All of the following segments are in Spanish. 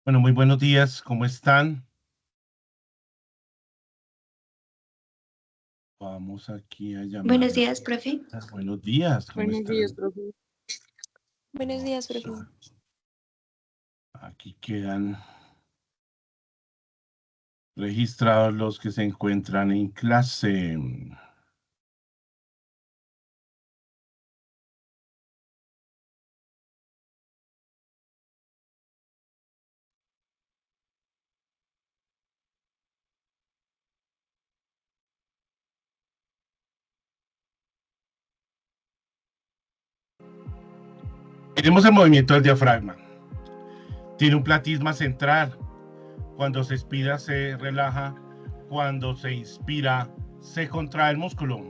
Bueno, muy buenos días, ¿cómo están? Vamos aquí a llamar. Buenos días, profe. Buenos días, ¿cómo Buenos días, están? profe. Buenos días, profe. Aquí quedan registrados los que se encuentran en clase. Tenemos el movimiento del diafragma. Tiene un platisma central. Cuando se expira se relaja. Cuando se inspira se contrae el músculo.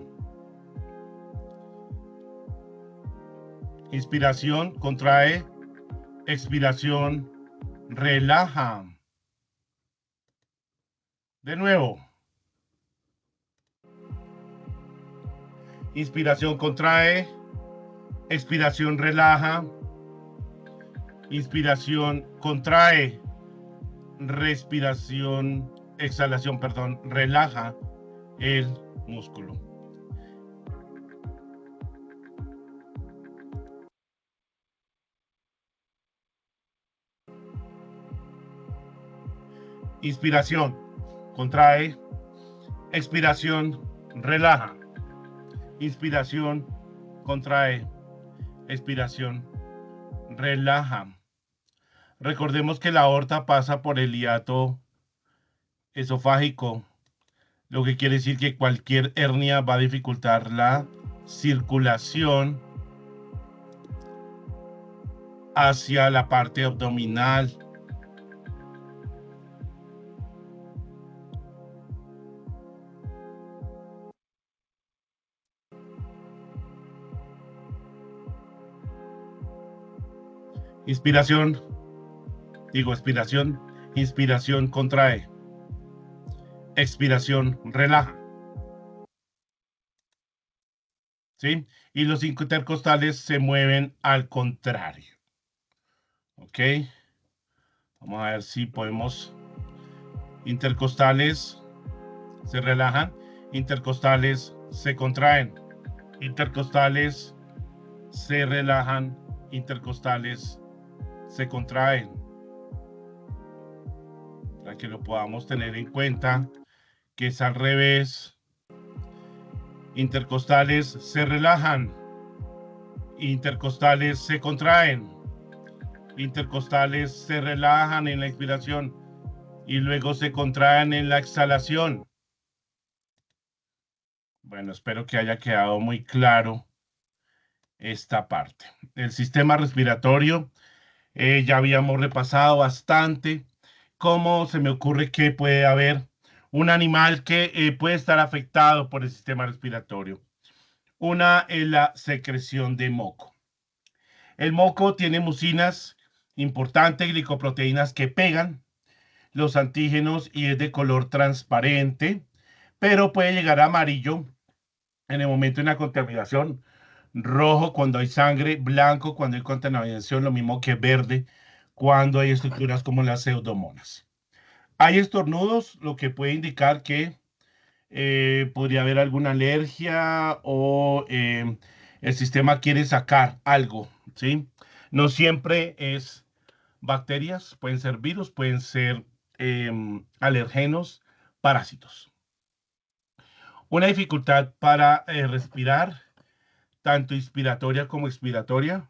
Inspiración, contrae. Expiración, relaja. De nuevo. Inspiración, contrae. Expiración, relaja. Inspiración, contrae. Respiración, exhalación, perdón, relaja el músculo. Inspiración, contrae. Expiración, relaja. Inspiración, contrae. Expiración, relaja. Recordemos que la aorta pasa por el hiato esofágico, lo que quiere decir que cualquier hernia va a dificultar la circulación hacia la parte abdominal. Inspiración, expiración, inspiración, contrae. Expiración, relaja. ¿Sí? Y los intercostales se mueven al contrario. ¿Ok? Vamos a ver si podemos. Intercostales se relajan, intercostales se contraen, intercostales se relajan, intercostales se contraen. Para que lo podamos tener en cuenta, que es al revés. Intercostales se relajan, intercostales se contraen, intercostales se relajan en la inspiración y luego se contraen en la exhalación. Bueno, espero que haya quedado muy claro esta parte. El sistema respiratorio, ya habíamos repasado bastante. ¿Cómo se me ocurre que puede haber un animal que puede estar afectado por el sistema respiratorio? Una es la secreción de moco. El moco tiene mucinas importantes, glicoproteínas que pegan los antígenos y es de color transparente, pero puede llegar a amarillo en el momento de una contaminación, rojo cuando hay sangre, blanco cuando hay contaminación, lo mismo que verde cuando hay estructuras como las pseudomonas. Hay estornudos, lo que puede indicar que podría haber alguna alergia o el sistema quiere sacar algo, ¿sí? No siempre es bacterias, pueden ser virus, pueden ser alergenos, parásitos. Una dificultad para respirar, tanto inspiratoria como expiratoria.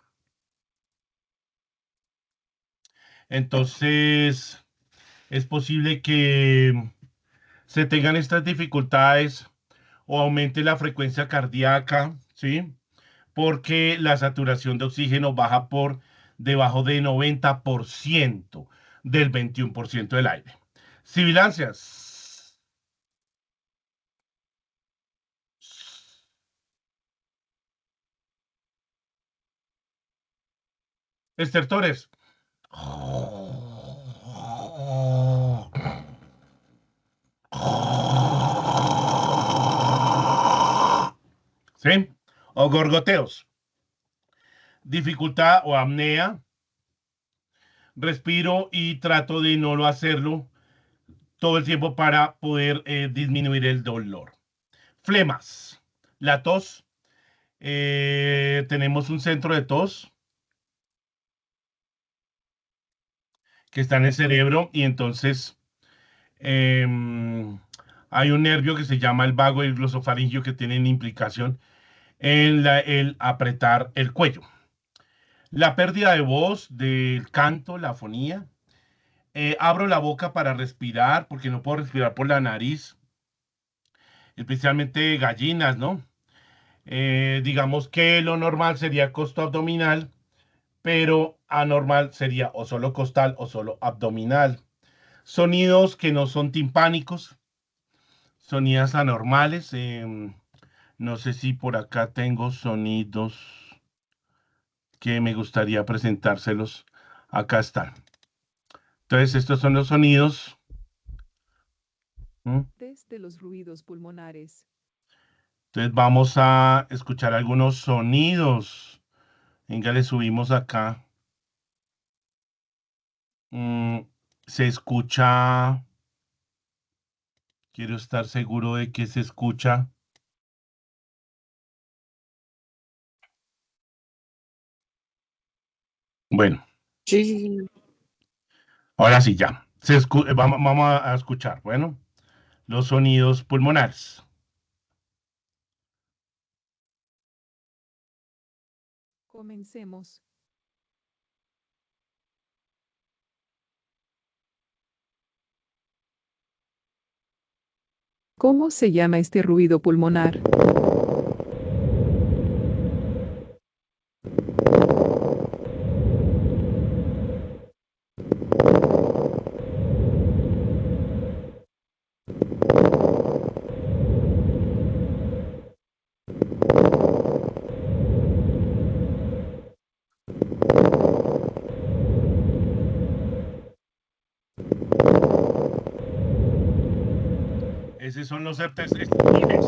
Entonces, es posible que se tengan estas dificultades o aumente la frecuencia cardíaca, ¿sí? Porque la saturación de oxígeno baja por debajo de 90% del 21% del aire. Sibilancias. Estertores. ¿Sí? O gorgoteos. Dificultad o apnea respiro y trato de no lo hacerlo todo el tiempo para poder disminuir el dolor. Flemas, la tos. Tenemos un centro de tos que está en el cerebro y entonces hay un nervio que se llama el vago y el glosofaringio que tienen implicación en el apretar el cuello. La pérdida de voz, del canto, la afonía. Abro la boca para respirar porque no puedo respirar por la nariz, especialmente gallinas, ¿no? Digamos que lo normal sería costo abdominal, pero anormal sería o solo costal o solo abdominal. Sonidos que no son timpánicos, sonidos anormales. No sé si por acá tengo sonidos que me gustaría presentárselos. Acá están. Entonces, estos son los sonidos. ¿Mm? Desde los ruidos pulmonares. Entonces, vamos a escuchar algunos sonidos. Venga, le subimos acá. Mm, se escucha. Quiero estar seguro de que se escucha. Bueno, Sí, sí, sí. ahora sí ya. Vamos a escuchar. Bueno, los sonidos pulmonares. Comencemos. ¿Cómo se llama este ruido pulmonar? Esos son los herpes espinones.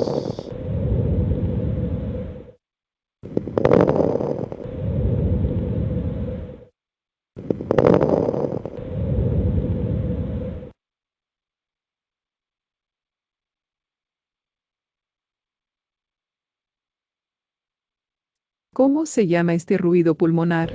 ¿Cómo se llama este ruido pulmonar?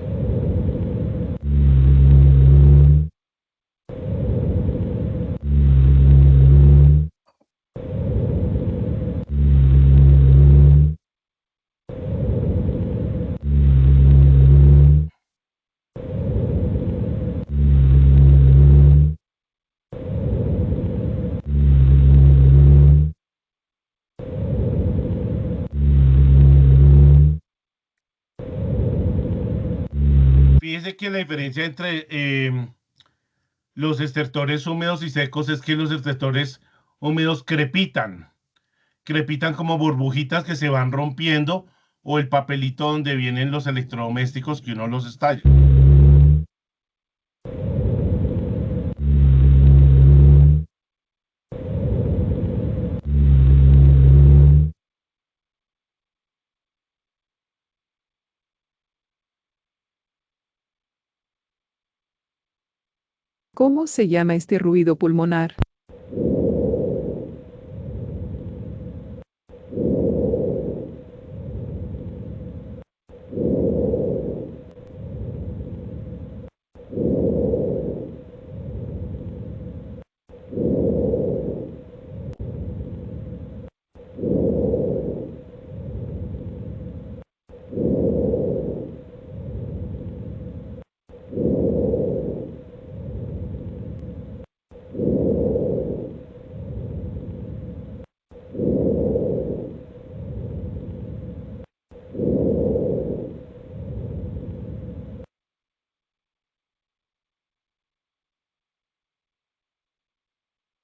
Fíjese que la diferencia entre los estertores húmedos y secos es que los estertores húmedos crepitan. Crepitan como burbujitas que se van rompiendo o el papelito donde vienen los electrodomésticos que uno los estalla. ¿Cómo se llama este ruido pulmonar?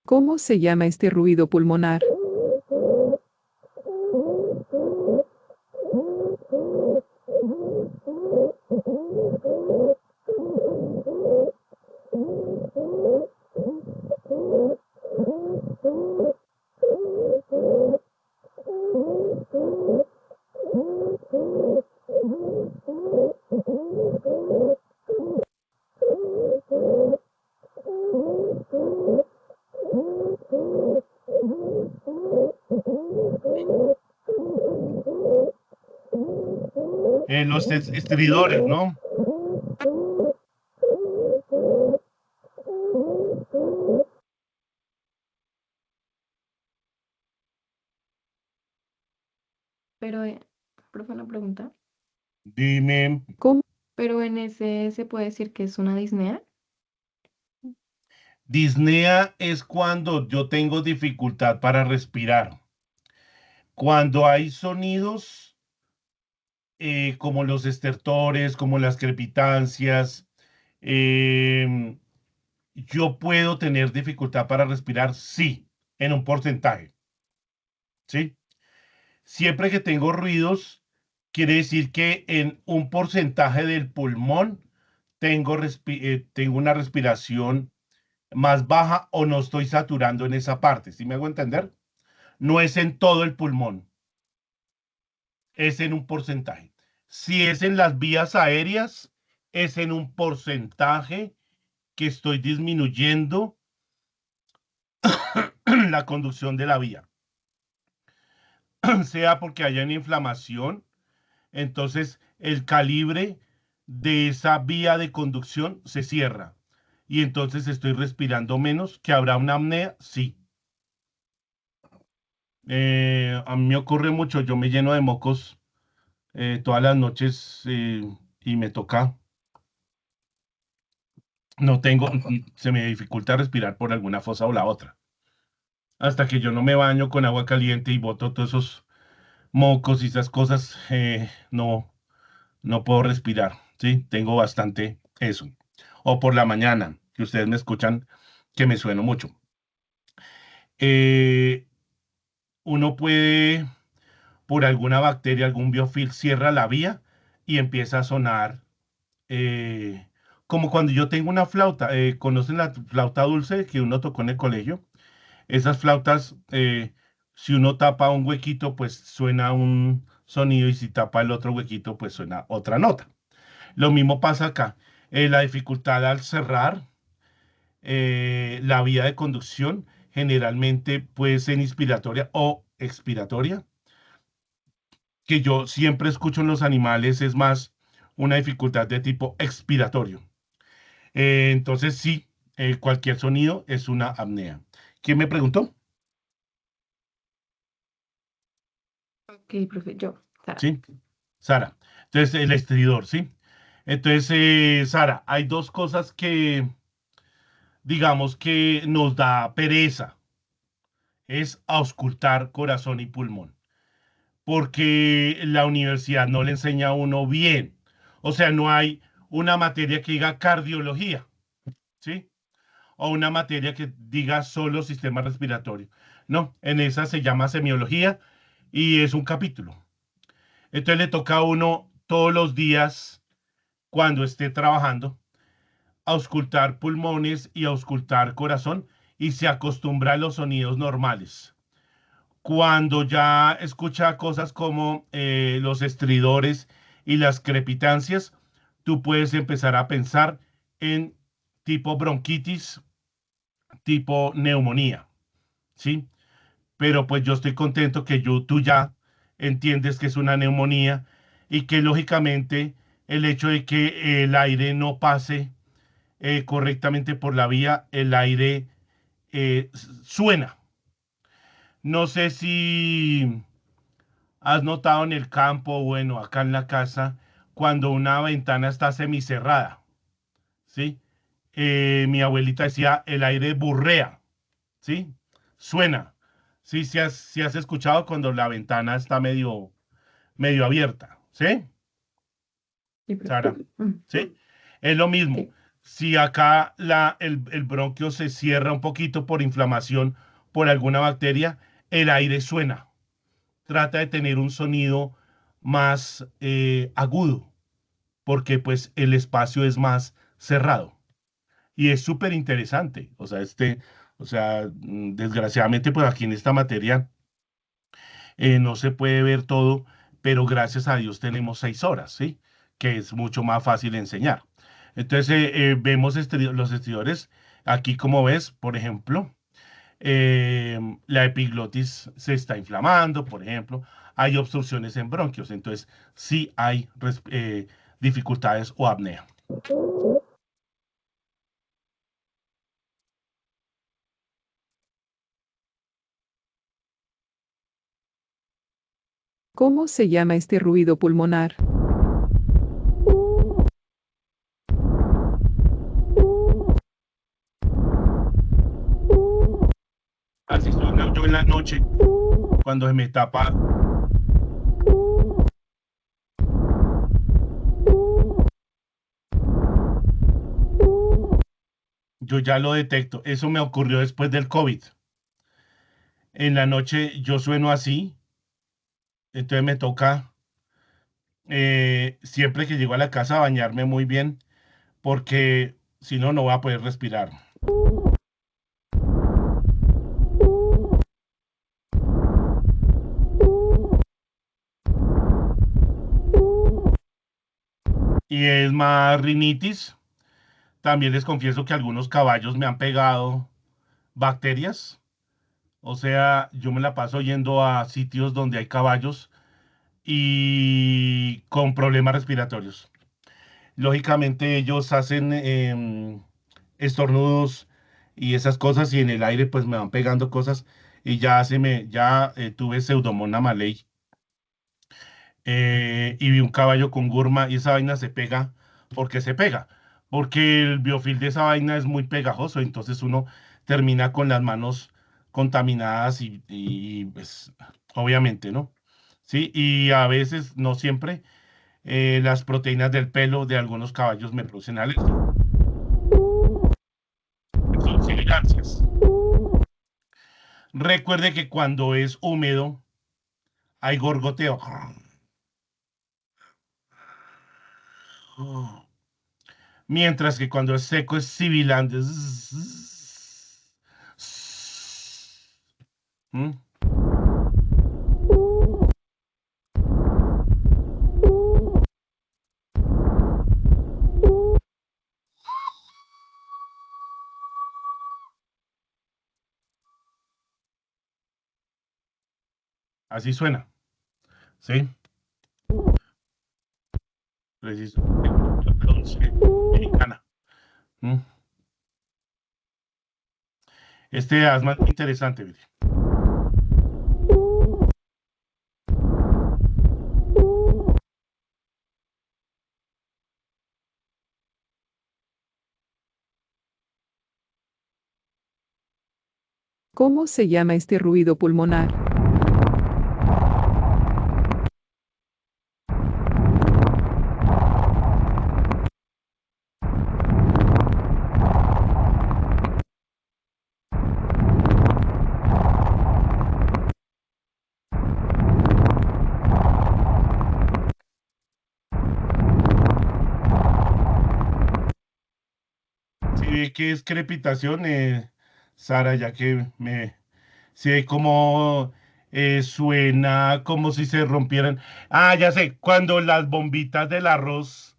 ¿Cómo se llama este ruido pulmonar? los estridores, ¿no? Pero, profe, una pregunta. Dime, ¿Cómo? Pero en ese se puede decir que es una disnea. disnea es cuando yo tengo dificultad para respirar. Cuando hay sonidos como los estertores, como las crepitancias, em, yo puedo tener dificultad para respirar, sí, en un porcentaje, ¿sí? Siempre que tengo ruidos, quiere decir que en un porcentaje del pulmón tengo una respiración más baja o no estoy saturando en esa parte, ¿sí me hago entender? No es en todo el pulmón, es en un porcentaje. Si es en las vías aéreas, es en un porcentaje que estoy disminuyendo la conducción de la vía, sea porque haya una inflamación, entonces el calibre de esa vía de conducción se cierra y entonces estoy respirando menos. ¿Que habrá una apnea? Sí. A mí me ocurre mucho, yo me lleno de mocos todas las noches y me toca, no tengo, se me dificulta respirar por alguna fosa o la otra. Hasta que yo no me baño con agua caliente y boto todos esos mocos y esas cosas, no puedo respirar, ¿sí? Tengo bastante eso. O por la mañana, que ustedes me escuchan, que me sueno mucho. Eh, Uno puede, por alguna bacteria, algún biofilm, cierra la vía y empieza a sonar eh, como cuando yo tengo una flauta. ¿Conocen la flauta dulce que uno tocó en el colegio? Esas flautas, si uno tapa un huequito, pues suena un sonido y si tapa el otro huequito, pues suena otra nota. Lo mismo pasa acá. La dificultad al cerrar la vía de conducción generalmente puede ser inspiratoria o expiratoria, que yo siempre escucho en los animales es más una dificultad de tipo expiratorio. Entonces sí, cualquier sonido es una apnea. ¿Quién me preguntó? Ok, profe, yo, Sara. Sí, Sara. Entonces el estridor, ¿sí? Entonces, Sara, hay dos cosas que digamos que nos da pereza, es auscultar corazón y pulmón, porque la universidad no le enseña a uno bien. O sea, no hay una materia que diga cardiología, ¿sí? O una materia que diga solo sistema respiratorio. No, en esa se llama semiología y es un capítulo. Entonces le toca a uno todos los días, cuando esté trabajando, auscultar pulmones y auscultar corazón y se acostumbra a los sonidos normales. Cuando ya escucha cosas como los estridores y las crepitancias, tú puedes empezar a pensar en tipo bronquitis, tipo neumonía, ¿sí? Pero pues yo estoy contento que tú ya entiendes que es una neumonía y que lógicamente el hecho de que el aire no pase correctamente por la vía, el aire suena. No sé si has notado en el campo, bueno, acá en la casa, cuando una ventana está semicerrada, ¿sí? Mi abuelita decía, el aire burrea, ¿sí? Suena. Sí, si has escuchado cuando la ventana está medio abierta, ¿sí? Sí, profe. Sara, Mm, ¿sí? Es lo mismo. sí. Si acá el bronquio se cierra un poquito por inflamación por alguna bacteria, el aire suena. Trata de tener un sonido más agudo, porque pues el espacio es más cerrado. Y es súper interesante. Desgraciadamente, pues aquí en esta materia no se puede ver todo, pero gracias a Dios tenemos 6 horas, ¿sí? Que es mucho más fácil enseñar. Entonces, vemos los estridores. Aquí, como ves, por ejemplo, la epiglotis se está inflamando, por ejemplo. hay obstrucciones en bronquios. Entonces, sí hay dificultades o apnea. ¿Cómo se llama este ruido pulmonar? Así suena yo en la noche, cuando se me tapa. Yo ya lo detecto. Eso me ocurrió después del COVID. En la noche yo sueno así, entonces me toca siempre que llego a la casa bañarme muy bien, porque si no, no voy a poder respirar. Y es más rinitis. También les confieso que algunos caballos me han pegado bacterias. O sea, yo me la paso yendo a sitios donde hay caballos y con problemas respiratorios. Lógicamente ellos hacen estornudos y esas cosas y en el aire pues me van pegando cosas y ya tuve Pseudomonas malei y vi un caballo con gurma y esa vaina se pega porque se pega, porque el biofil de esa vaina es muy pegajoso, entonces uno termina con las manos contaminadas pues obviamente, ¿no? Sí, y a veces, no siempre, las proteínas del pelo de algunos caballos me producen alergia. Son silencias. Recuerde que cuando es húmedo hay gorgoteo. Mientras que cuando es seco es sibilante. ¿Mm? Así suena. ¿Sí? Preciso. Mexicana. ¿Mm? Este asma es muy interesante, mire. ¿Cómo se llama este ruido pulmonar? Si ve que es crepitación, Sara, ya que si ve cómo suena como si se rompieran. Ah, ya sé, cuando las bombitas del arroz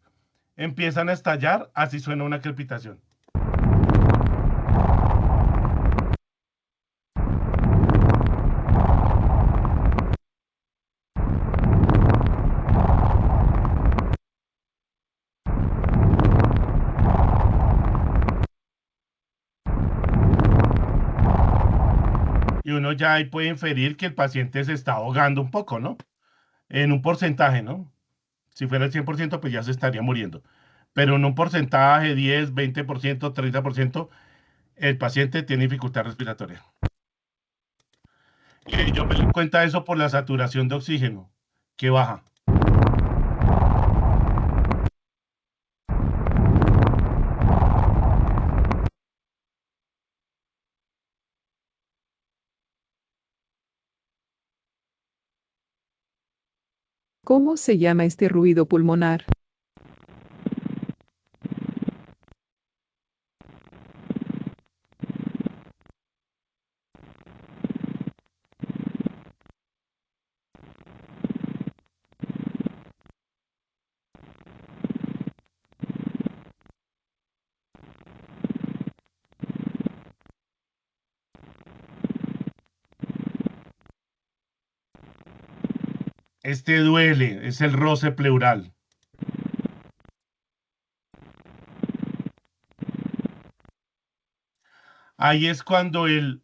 empiezan a estallar, así suena una crepitación. Y uno ya ahí puede inferir que el paciente se está ahogando un poco, ¿no? En un porcentaje, ¿no? Si fuera el 100%, pues ya se estaría muriendo. Pero en un porcentaje, 10, 20%, 30%, el paciente tiene dificultad respiratoria. Y yo me doy cuenta de eso por la saturación de oxígeno, que baja. ¿Cómo se llama este ruido pulmonar? Este duele, es el roce pleural. Ahí es cuando el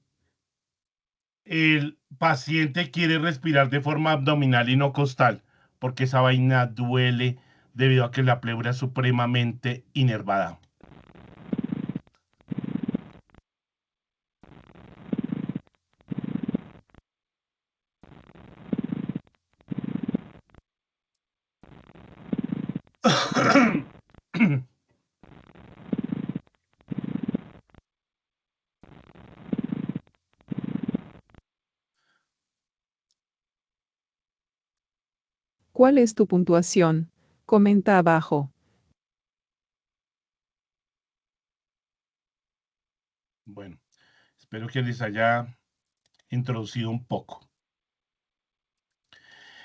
paciente quiere respirar de forma abdominal y no costal, porque esa vaina duele debido a que la pleura es supremamente inervada. ¿Cuál es tu puntuación? Comenta abajo. Bueno, espero que les haya introducido un poco.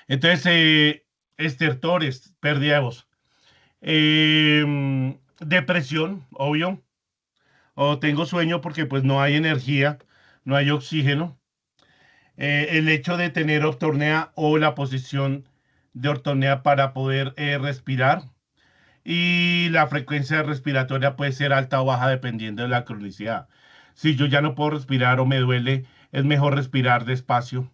Entonces, estertores, pérdida de voz. Depresión, obvio. O tengo sueño porque pues no hay energía, no hay oxígeno. El hecho de tener ortornea o la posición de ortornea para poder respirar. Y la frecuencia respiratoria puede ser alta o baja dependiendo de la cronicidad. Si yo ya no puedo respirar o me duele, es mejor respirar despacio.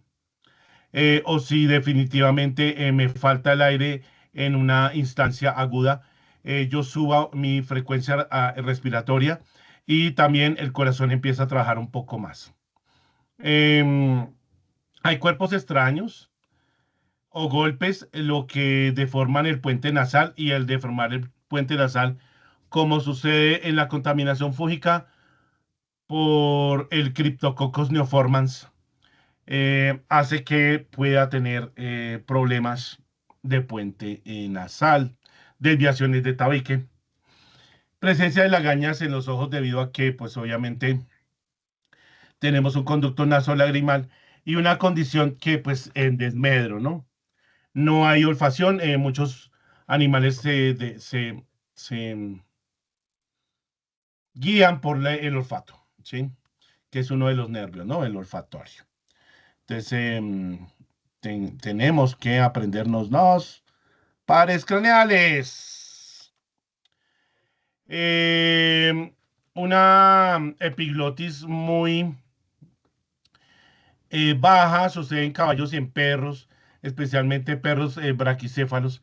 O si definitivamente me falta el aire en una instancia aguda, yo subo mi frecuencia respiratoria y también el corazón empieza a trabajar un poco más. Em, Hay cuerpos extraños o golpes lo que deforman el puente nasal y al deformar el puente nasal, como sucede en la contaminación fúngica por el Cryptococcus neoformans, hace que pueda tener problemas de puente nasal, desviaciones de tabique, presencia de lagañas en los ojos debido a que, pues obviamente, tenemos un conducto nasolagrimal y una condición que, pues, en desmedro, ¿no? No hay olfacción, muchos animales se guían por el olfato, ¿sí? Que es uno de los nervios, ¿no? El olfatorio. Entonces, tenemos que aprendernos los pares craneales. Una epiglotis muy baja sucede en caballos y en perros, especialmente perros braquicéfalos.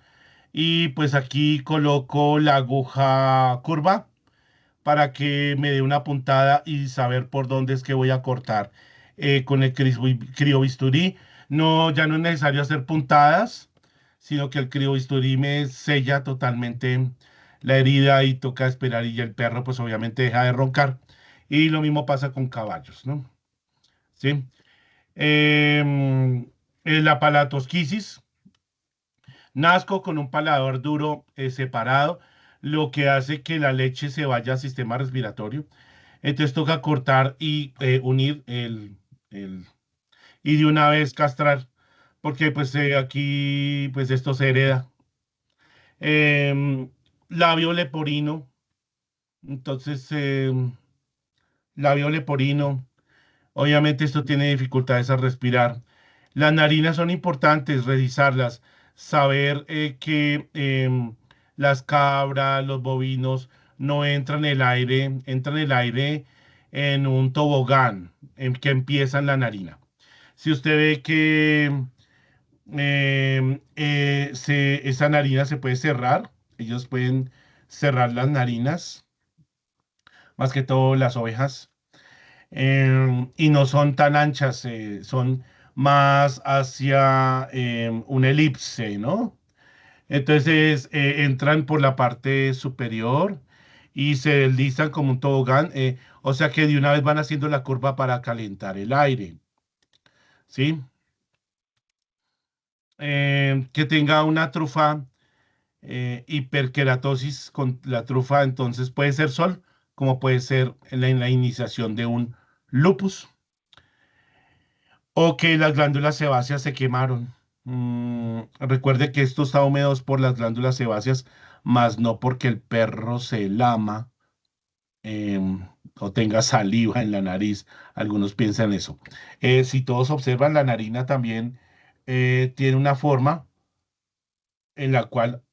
Y pues aquí coloco la aguja curva para que me dé una puntada y saber por dónde es que voy a cortar con el criobisturí. No, ya no es necesario hacer puntadas, sino que el criobisturí me sella totalmente la herida y toca esperar y ya el perro pues obviamente deja de roncar. Y lo mismo pasa con caballos, ¿no? ¿Sí? La palatosquisis. Nazco con un paladar duro separado, lo que hace que la leche se vaya al sistema respiratorio. Entonces toca cortar y unir y de una vez castrar, porque pues aquí pues esto se hereda. Em, Labio leporino, entonces labio leporino, obviamente esto tiene dificultades al respirar. Las narinas son importantes, revisarlas, saber que las cabras, los bovinos no entran el aire, entran el aire en un tobogán que empieza en la narina. Si usted ve que esa narina se puede cerrar, ellos pueden cerrar las narinas, más que todo las ovejas, y no son tan anchas, son más hacia una elipse, ¿no? Entonces entran por la parte superior y se deslizan como un tobogán, o sea que de una vez van haciendo la curva para calentar el aire, ¿sí? Que tenga una trufa, hiperkeratosis con la trufa, entonces puede ser sol, como puede ser en la iniciación de un lupus. O que las glándulas sebáceas se quemaron. Recuerde que esto está húmedo por las glándulas sebáceas, más no porque el perro se lama o tenga saliva en la nariz. Algunos piensan eso. Si todos observan, la narina también tiene una forma en la cual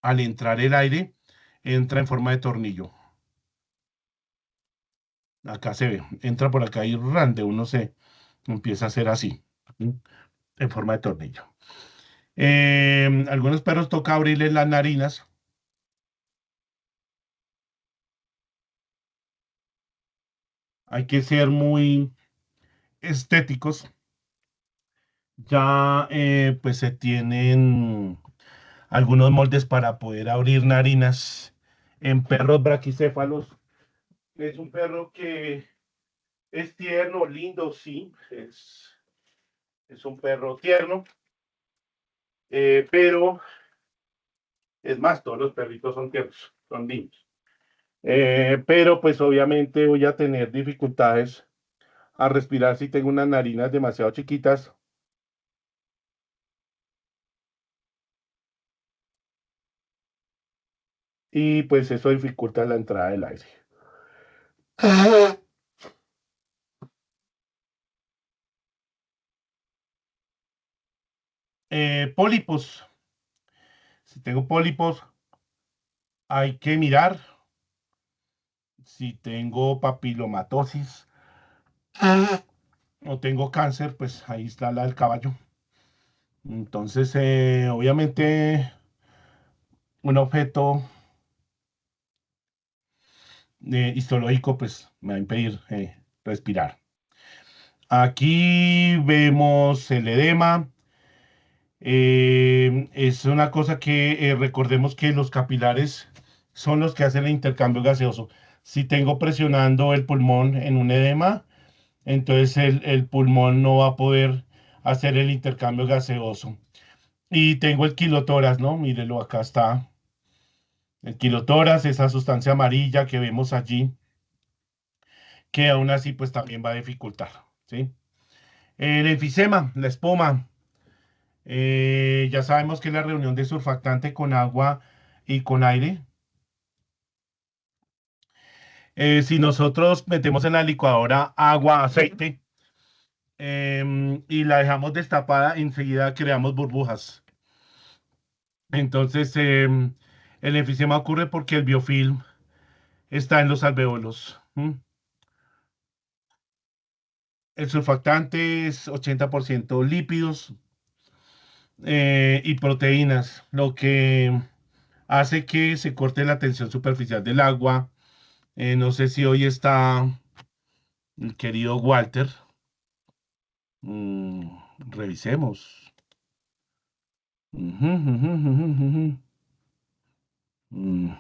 al entrar el aire entra en forma de tornillo. Acá se ve, entra por acá y rande, uno se empieza a hacer así, en forma de tornillo. Algunos perros toca abrirles las narinas. Hay que ser muy estéticos. Ya pues se tienen algunos moldes para poder abrir narinas en perros braquicéfalos. Es un perro que es tierno, lindo, sí, es un perro tierno, pero es más, todos los perritos son tiernos, son lindos. Pero pues obviamente voy a tener dificultades a respirar si tengo unas narinas demasiado chiquitas. Y pues eso dificulta la entrada del aire. Pólipos. Si tengo pólipos, hay que mirar. Si tengo papilomatosis o tengo cáncer, pues ahí está la del caballo. Entonces, obviamente, un objeto histológico, pues me va a impedir respirar. Aquí vemos el edema. Es una cosa que recordemos que los capilares son los que hacen el intercambio gaseoso. Si tengo presionando el pulmón en un edema, entonces el pulmón no va a poder hacer el intercambio gaseoso. Y tengo el quilotórax, ¿no? Mírelo, acá está. El quilotórax, esa sustancia amarilla que vemos allí, que aún así pues también va a dificultar, ¿sí? El enfisema, la espuma. Ya sabemos que es la reunión de surfactante con agua y con aire. Si nosotros metemos en la licuadora agua, aceite, y la dejamos destapada, enseguida creamos burbujas. Entonces, el enfisema ocurre porque el biofilm está en los alvéolos. El surfactante es 80% lípidos y proteínas, lo que hace que se corte la tensión superficial del agua. No sé si hoy está el querido Walter. Revisemos. Ujú, ujú, ujú, ujú. Mm,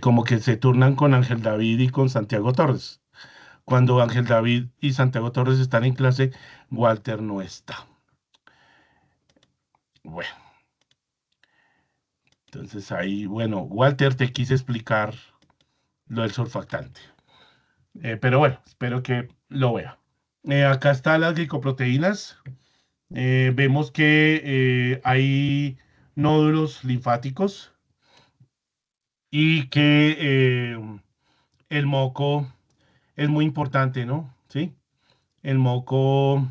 Como que se turnan con Ángel David y con Santiago Torres. Cuando Ángel David y Santiago Torres están en clase, Walter no está. Bueno, entonces ahí, bueno, Walter te quise explicar lo del surfactante. Pero bueno, espero que lo vea. Acá están las glicoproteínas. Vemos que hay nódulos linfáticos y que el moco es muy importante, ¿no? Sí, el moco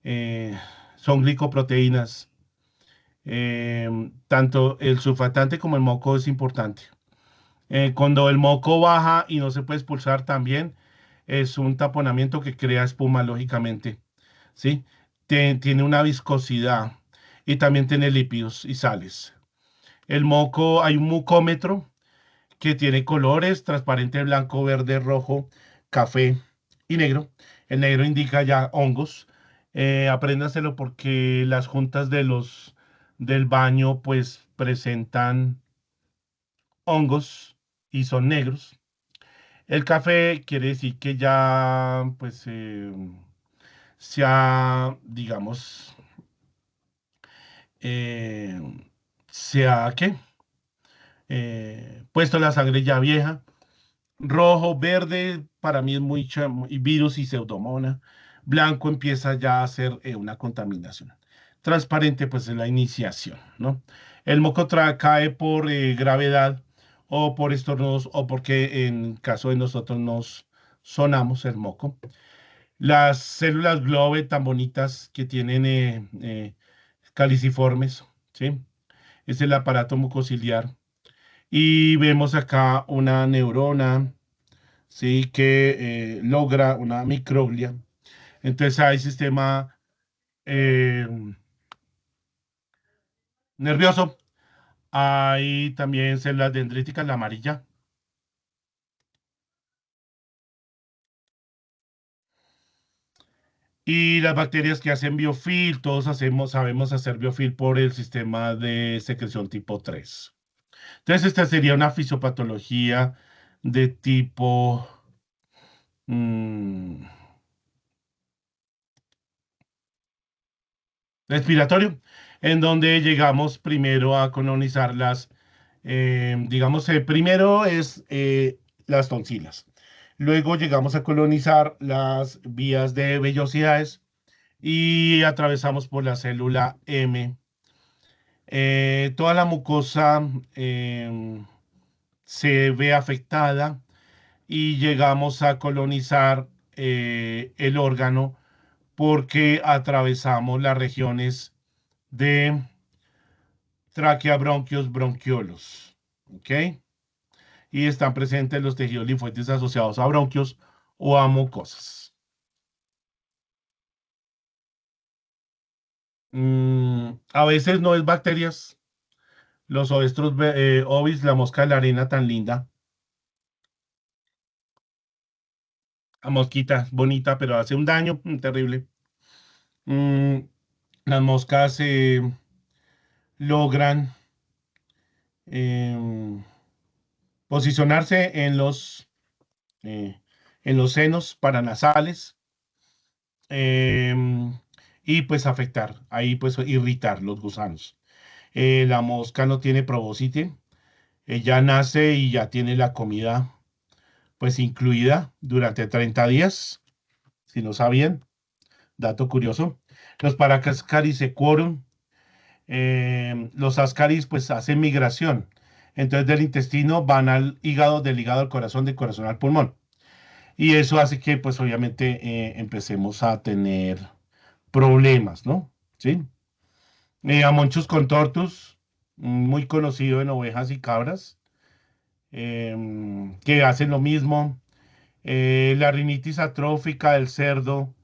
eh, son glicoproteínas. Tanto el surfactante como el moco es importante. Cuando el moco baja y no se puede expulsar también, es un taponamiento que crea espuma, lógicamente, ¿sí? Tiene una viscosidad y también tiene lípidos y sales. El moco, hay un mucómetro que tiene colores: transparente, blanco, verde, rojo, café y negro. El negro indica ya hongos. Apréndaselo porque las juntas del baño pues presentan hongos y son negros. El café quiere decir que ya pues se ha, digamos, eh, se ha, ¿qué? Puesto la sangre ya vieja. Rojo, verde, para mí es muy virus y pseudomona. Blanco empieza ya a ser una contaminación. Transparente, pues es la iniciación, ¿no? El moco cae por gravedad o por estornudos o porque en caso de nosotros nos sonamos el moco. Las células Globe tan bonitas que tienen caliciformes, ¿sí? Es el aparato mucociliar. Y vemos acá una neurona, ¿sí? Que logra una microglia. Entonces hay sistema eh, nervioso. Hay también células dendríticas, la amarilla. Y las bacterias que hacen biofil, todos sabemos hacer biofil por el sistema de secreción tipo 3. Entonces, esta sería una fisiopatología de tipo mm, respiratorio, en donde llegamos primero a colonizar digamos, primero es las tonsilas. Luego llegamos a colonizar las vías de vellosidades y atravesamos por la célula M. Toda la mucosa se ve afectada y llegamos a colonizar el órgano porque atravesamos las regiones de tráquea, bronquios, bronquiolos. ¿Ok? Y están presentes los tejidos linfoides asociados a bronquios o a mucosas. A veces no es bacterias. Los ovestros ovis, la mosca de la arena tan linda. La mosquita bonita, pero hace un daño terrible. Mm, las moscas logran em, posicionarse eh, en los senos paranasales em, y pues afectar, ahí pues irritar los gusanos. La mosca no tiene probóscite, ella nace y ya tiene la comida pues incluida durante 30 días, si no sabían, dato curioso. Los Paracascaris sequorum, los ascaris pues hacen migración, entonces del intestino van al hígado, del hígado al corazón, del corazón al pulmón. Y eso hace que pues obviamente empecemos a tener problemas, ¿no? ¿Sí? Amonchus contortus, muy conocido en ovejas y cabras, que hacen lo mismo. La rinitis atrófica del cerdo,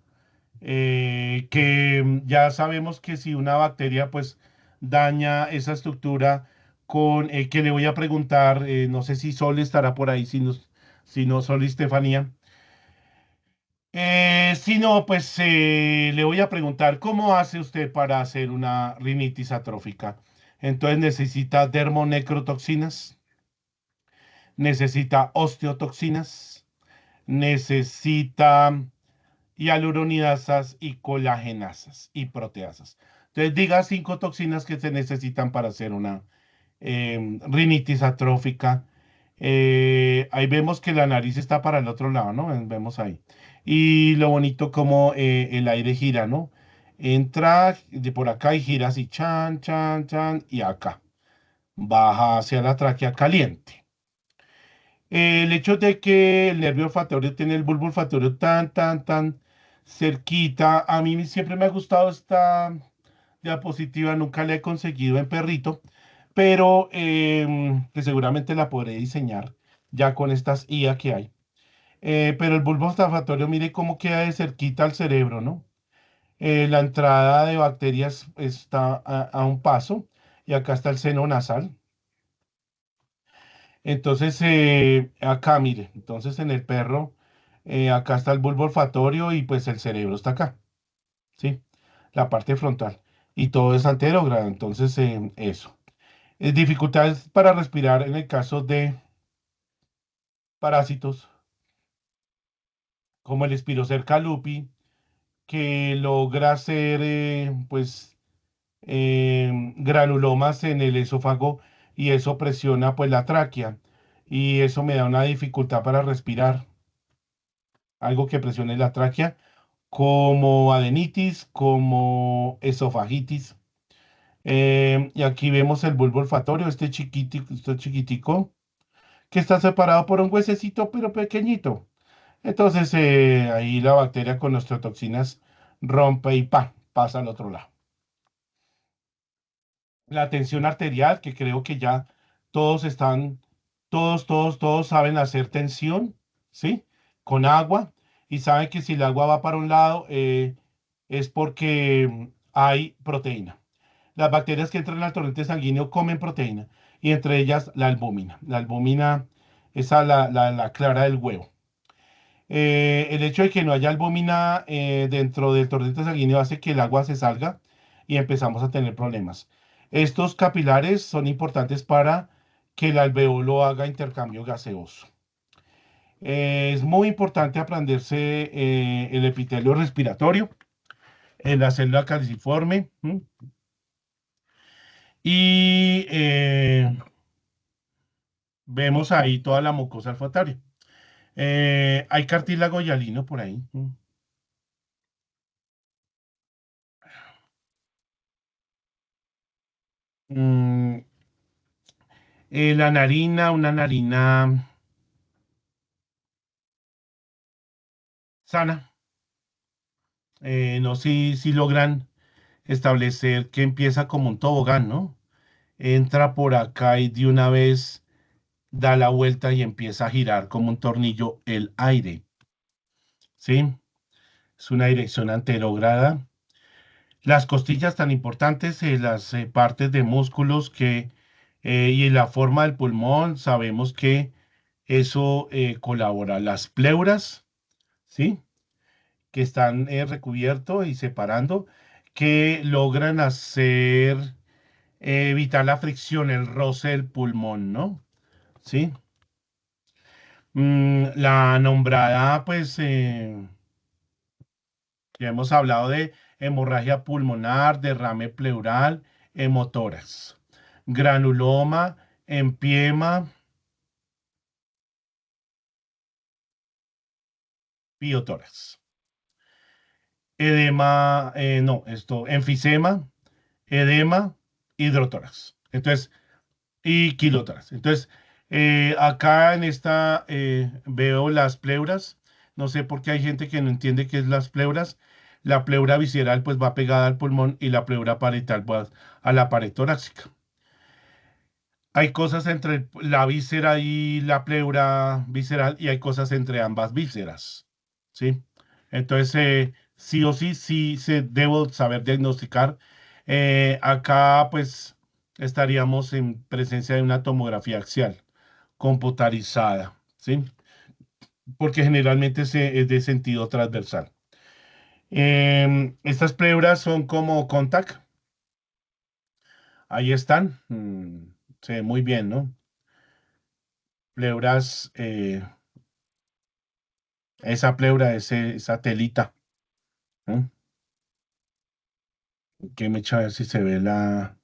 que ya sabemos que si una bacteria pues daña esa estructura con que le voy a preguntar, no sé si Sol estará por ahí, si no Sol y Estefanía. Si no, pues le voy a preguntar, ¿cómo hace usted para hacer una rinitis atrófica? Entonces necesita dermonecrotoxinas, necesita osteotoxinas, necesita hialuronidasas y colagenasas y proteasas. Entonces diga 5 toxinas que se necesitan para hacer una rinitis atrófica. Ahí vemos que la nariz está para el otro lado, ¿no? Vemos ahí. Y lo bonito como el aire gira, ¿no? Entra de por acá y gira así, chan, chan, chan, y acá. Baja hacia la tráquea caliente. El hecho de que el nervio olfatorio tiene el bulbo olfatorio tan cerquita, a mí siempre me ha gustado esta diapositiva, nunca la he conseguido en perrito, pero que seguramente la podré diseñar ya con estas IA que hay. Pero el bulbo olfatorio, mire cómo queda de cerquita al cerebro, ¿no? La entrada de bacterias está a un paso y acá está el seno nasal. Entonces, acá, mire, entonces en el perro, acá está el bulbo olfatorio y pues el cerebro está acá, ¿sí? La parte frontal. Y todo es anterógrado, entonces eso. Dificultades para respirar en el caso de parásitos, como el Spirocerca lupi, que logra hacer, pues, granulomas en el esófago y eso presiona, pues, la tráquea. Y eso me da una dificultad para respirar, algo que presione la tráquea, como adenitis, como esofagitis. Y aquí vemos el bulbo olfatorio, este chiquitico, que está separado por un huesecito, pero pequeñito. Entonces, ahí la bacteria con nuestras toxinas rompe y pasa al otro lado. la tensión arterial, que creo que ya todos están, todos saben hacer tensión, ¿sí? Con agua, y saben que si el agua va para un lado, es porque hay proteína. Las bacterias que entran al torrente sanguíneo comen proteína, y entre ellas la albúmina. La albúmina, esa la clara del huevo. El hecho de que no haya albúmina dentro del torrente sanguíneo hace que el agua se salga y empezamos a tener problemas. Estos capilares son importantes para que el alveolo haga intercambio gaseoso. Es muy importante aprenderse el epitelio respiratorio en la célula caliciforme. Y vemos ahí toda la mucosa olfatoria. Hay cartílago hialino por ahí. Mm, la narina, una narina sana. No sé si logran establecer que empieza como un tobogán, ¿no? Entra por acá y de una vez da la vuelta y empieza a girar como un tornillo el aire, ¿sí? Es una dirección anterograda. Las costillas tan importantes, las partes de músculos y la forma del pulmón, sabemos que eso colabora. Las pleuras, ¿sí? Que están recubiertos y separando, que logran evitar la fricción, el roce del pulmón, ¿no? ¿Sí? La nombrada, pues, ya hemos hablado de hemorragia pulmonar, derrame pleural, hemotórax, granuloma, empiema, piotórax. Edema, no, enfisema, edema, hidrotórax. Entonces, y kilótoras. Entonces, acá en esta veo las pleuras. No sé por qué hay gente que no entiende qué es las pleuras. La pleura visceral pues va pegada al pulmón y la pleura parietal va a la pared torácica. Hay cosas entre la víscera y la pleura visceral y hay cosas entre ambas vísceras, ¿sí? Entonces, sí o sí, sí se debo saber diagnosticar. Acá, pues, estaríamos en presencia de una tomografía axial computarizada, ¿sí? Porque generalmente es de sentido transversal. Estas pleuras son como contact. Ahí están. Se ve muy bien, ¿no? Pleuras, esa pleura, esa telita, ¿no? Que me echa a ver si se ve la.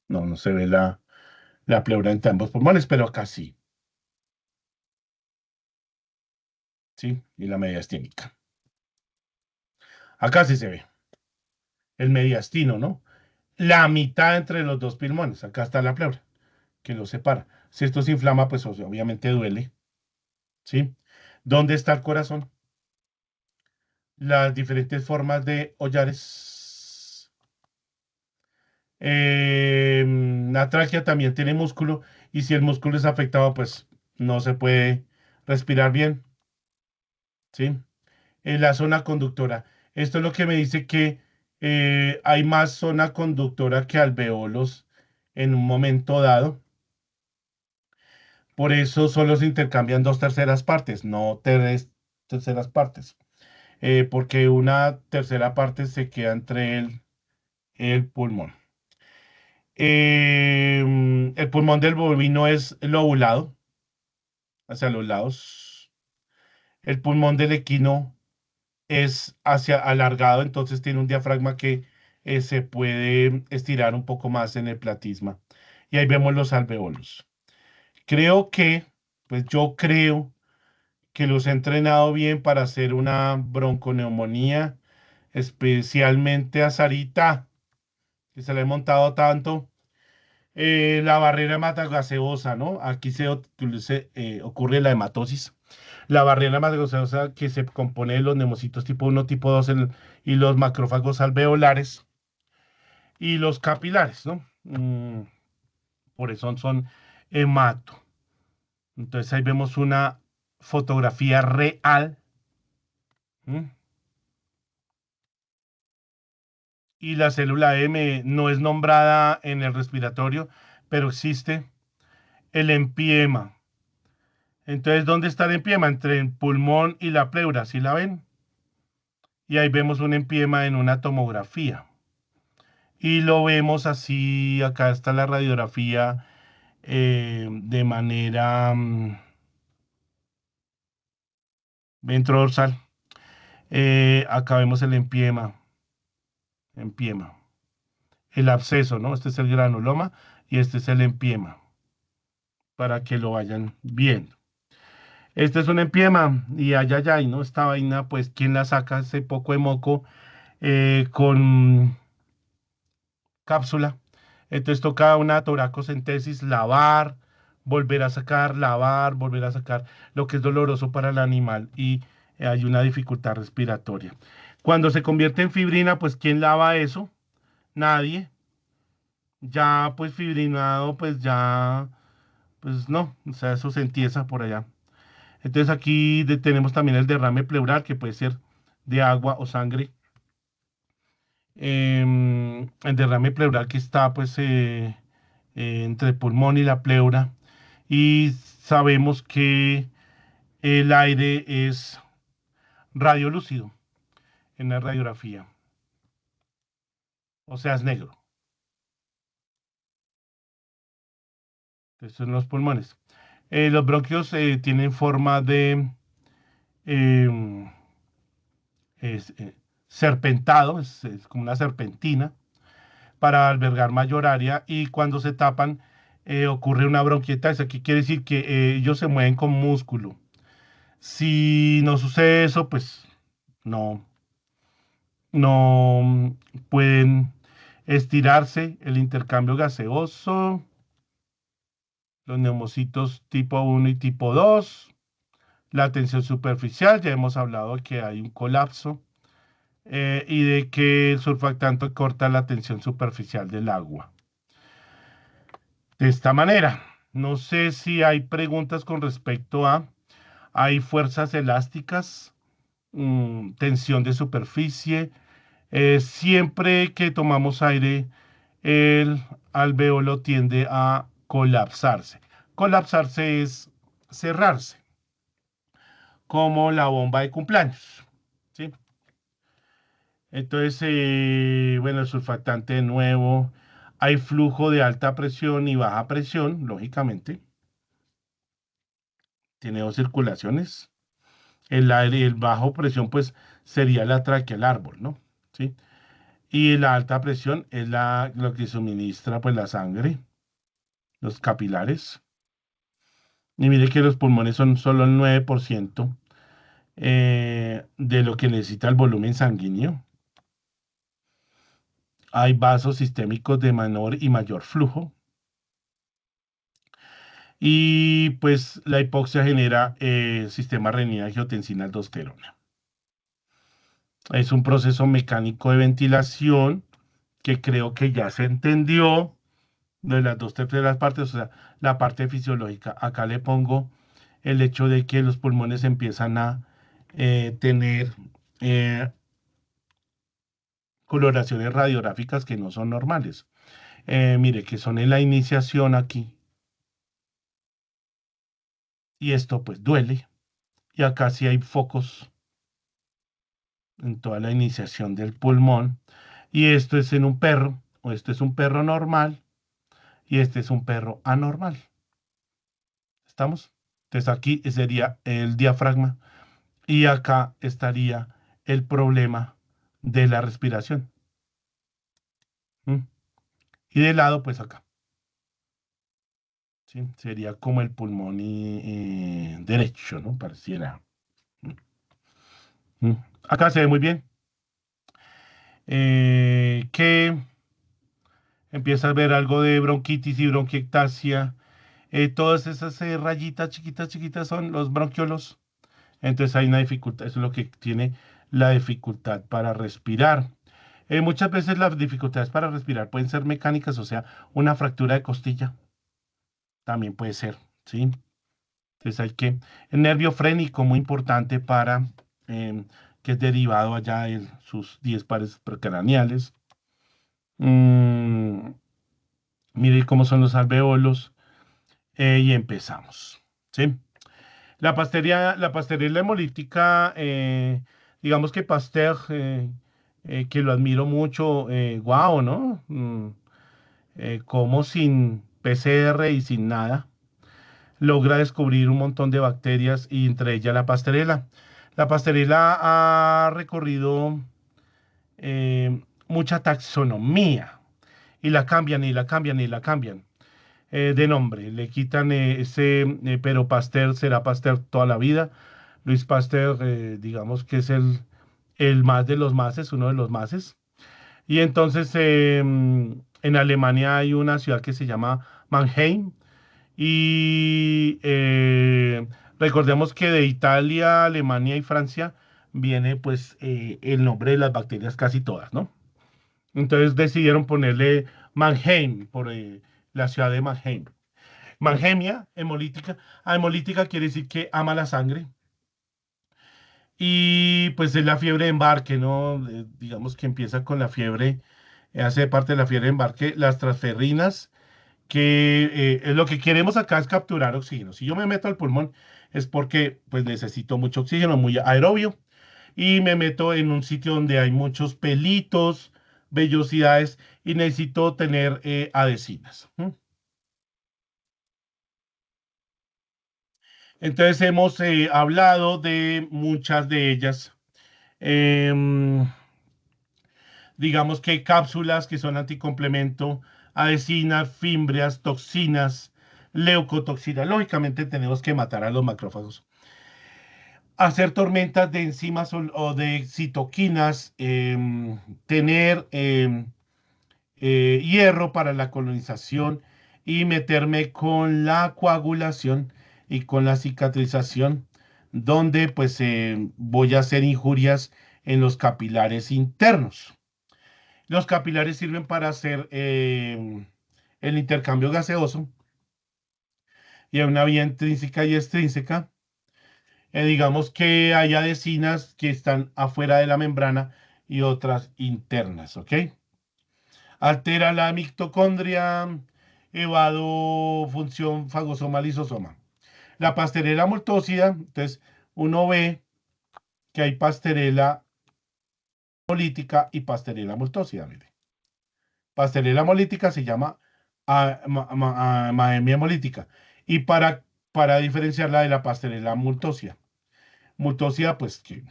No, no se ve la pleura entre ambos pulmones, pero acá sí. ¿Sí? Y la mediastínica. Acá sí se ve. El mediastino, ¿no? La mitad entre los dos pulmones. Acá está la pleura, que lo separa. Si esto se inflama, pues obviamente duele. ¿Sí? ¿Dónde está el corazón? Las diferentes formas de hollares. La tráquea también tiene músculo y si el músculo es afectado, pues no se puede respirar bien, ¿sí? En la zona conductora. Esto es lo que me dice que hay más zona conductora que alveolos en un momento dado. Por eso solo se intercambian dos terceras partes, no tres terceras partes, porque una tercera parte se queda entre el pulmón. El pulmón del bovino es lobulado hacia los lados. El pulmón del equino es hacia alargado, entonces tiene un diafragma que se puede estirar un poco más en el platisma. Y ahí vemos los alveolos. Creo que, pues yo creo que los he entrenado bien para hacer una bronconeumonía, especialmente a Sarita, que se le he montado tanto. La barrera hematogaseosa, ¿no? Aquí ocurre la hematosis. La barrera hematogaseosa que se compone de los neumocitos tipo 1, tipo 2 y los macrófagos alveolares y los capilares, ¿no? Por eso son hemato. Entonces ahí vemos una fotografía real. Y la célula M no es nombrada en el respiratorio, pero existe el empiema. Entonces, ¿dónde está el empiema? Entre el pulmón y la pleura, ¿sí la ven? Y ahí vemos un empiema en una tomografía. Y lo vemos así, acá está la radiografía de manera ventrodorsal. Acá vemos el empiema. El absceso, ¿no? Este es el granuloma y este es el empiema, para que lo vayan viendo. Este es un empiema y ay, ¿no? Esta vaina, pues, ¿quién la saca? Ese poco de moco con cápsula. Entonces toca una toracocentesis, lavar, volver a sacar, lavar, volver a sacar, lo que es doloroso para el animal y hay una dificultad respiratoria. Cuando se convierte en fibrina, pues ¿quién lava eso? Nadie. Ya pues fibrinado, pues ya, pues no, o sea, eso se entiesa por allá. Entonces aquí tenemos también el derrame pleural, que puede ser de agua o sangre. El derrame pleural que está pues entre el pulmón y la pleura. Y sabemos que el aire es radiolúcido en la radiografía. O sea, es negro. Estos son los pulmones. Los bronquios tienen forma de em, serpentado, es como una serpentina, para albergar mayor área y cuando se tapan ocurre una bronquiectasis. Aquí quiere decir que ellos se mueven con músculo. Si no sucede eso, pues no, no pueden estirarse el intercambio gaseoso, los neumocitos tipo 1 y tipo 2, la tensión superficial, ya hemos hablado que hay un colapso, y de que el surfactante corta la tensión superficial del agua. De esta manera, no sé si hay preguntas con respecto a, hay fuerzas elásticas, tensión de superficie. Siempre que tomamos aire, el alveolo tiende a colapsarse. Colapsarse es cerrarse, como la bomba de cumpleaños. ¿Sí? Entonces, bueno, el surfactante de nuevo. Hay flujo de alta presión y baja presión, lógicamente. Tiene dos circulaciones. El aire, el bajo presión, pues sería la tráquea, el árbol, ¿no? ¿Sí? Y la alta presión es lo que suministra, pues, la sangre, los capilares. Y mire que los pulmones son solo el 9% de lo que necesita el volumen sanguíneo. Hay vasos sistémicos de menor y mayor flujo. Y pues la hipoxia genera sistema renina-angiotensina-aldosterona. Es un proceso mecánico de ventilación que creo que ya se entendió de las dos terceras partes, o sea, la parte fisiológica. Acá le pongo el hecho de que los pulmones empiezan a tener coloraciones radiográficas que no son normales. Mire, que son en la iniciación aquí. Y esto pues duele. Y acá sí hay focos en toda la iniciación del pulmón. Y esto es en un perro, o este es un perro normal, y este es un perro anormal. ¿Estamos? Entonces aquí sería el diafragma y acá estaría el problema de la respiración. ¿Mm? Y de lado, pues acá. ¿Sí? Sería como el pulmón derecho, ¿no? Pareciera. ¿Mm? Acá se ve muy bien. Que empieza a ver algo de bronquitis y bronquiectasia. Todas esas rayitas chiquitas, chiquitas son los bronquiolos. Entonces hay una dificultad, eso es lo que tiene la dificultad para respirar. Muchas veces las dificultades para respirar pueden ser mecánicas, o sea, una fractura de costilla también puede ser, ¿sí? Entonces hay que, el nervio frénico muy importante para, que es derivado allá de sus 10 pares procraneales. Mm, mire cómo son los alveolos y empezamos, ¿sí? La pastelería hemolítica, digamos que Pasteur, que lo admiro mucho, guau, ¿no? Como sin PCR y sin nada, logra descubrir un montón de bacterias y entre ellas la pastorela. La pastorela ha recorrido mucha taxonomía y la cambian y la cambian y la cambian de nombre. Le quitan pero Pasteur será Pasteur toda la vida. Luis Pasteur, digamos que es el más de los máses, uno de los máses. Y entonces en Alemania hay una ciudad que se llama Mannheim, y recordemos que de Italia, Alemania y Francia viene pues el nombre de las bacterias casi todas, ¿no? Entonces decidieron ponerle Mannheim por la ciudad de Mannheim. Mannheimia, hemolítica. Hemolítica quiere decir que ama la sangre. Y pues es la fiebre de embarque, ¿no? Digamos que empieza con la fiebre, hace parte de la fiebre de embarque, las transferrinas que lo que queremos acá es capturar oxígeno. Si yo me meto al pulmón es porque pues necesito mucho oxígeno, muy aerobio, y me meto en un sitio donde hay muchos pelitos, vellosidades y necesito tener adhesinas. Entonces hemos hablado de muchas de ellas. Em, digamos que cápsulas que son anticomplemento, adhesinas, fimbrias, toxinas, leucotoxinas. Lógicamente tenemos que matar a los macrófagos. Hacer tormentas de enzimas o de citoquinas, tener hierro para la colonización y meterme con la coagulación y con la cicatrización, donde pues voy a hacer injurias en los capilares internos. Los capilares sirven para hacer el intercambio gaseoso y hay una vía intrínseca y extrínseca. Digamos que hay adhesinas que están afuera de la membrana y otras internas, ¿ok? Altera la mitocondria, evado función fagosoma lisosoma. La pastorela multósida, entonces uno ve que hay pastorela molítica y pastorela multósida, mire. Pastorela hemolítica se llama Maemia hemolítica. Y para diferenciarla de la pastorela multósida. Multósida, pues que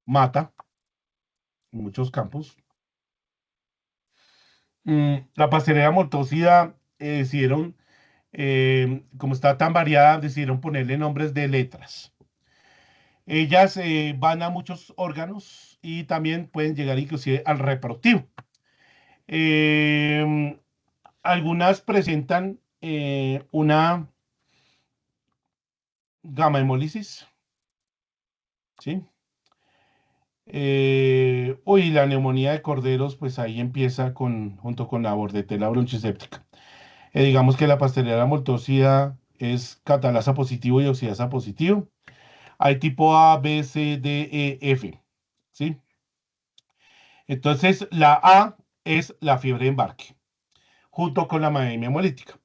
mata en muchos campos. La pastorela multósida decidieron, como está tan variada, decidieron ponerle nombres de letras. Ellas van a muchos órganos y también pueden llegar inclusive al reproductivo. Eh, algunas presentan una gamma hemólisis, ¿sí? La neumonía de corderos, pues ahí empieza junto con la bordetela bronchiséptica. Digamos que la pastelera multósida es catalasa positivo y oxidasa positivo. Hay tipo A, B, C, D, E, F, ¿sí? Entonces, la A es la fiebre de embarque, junto con la anemia hemolítica.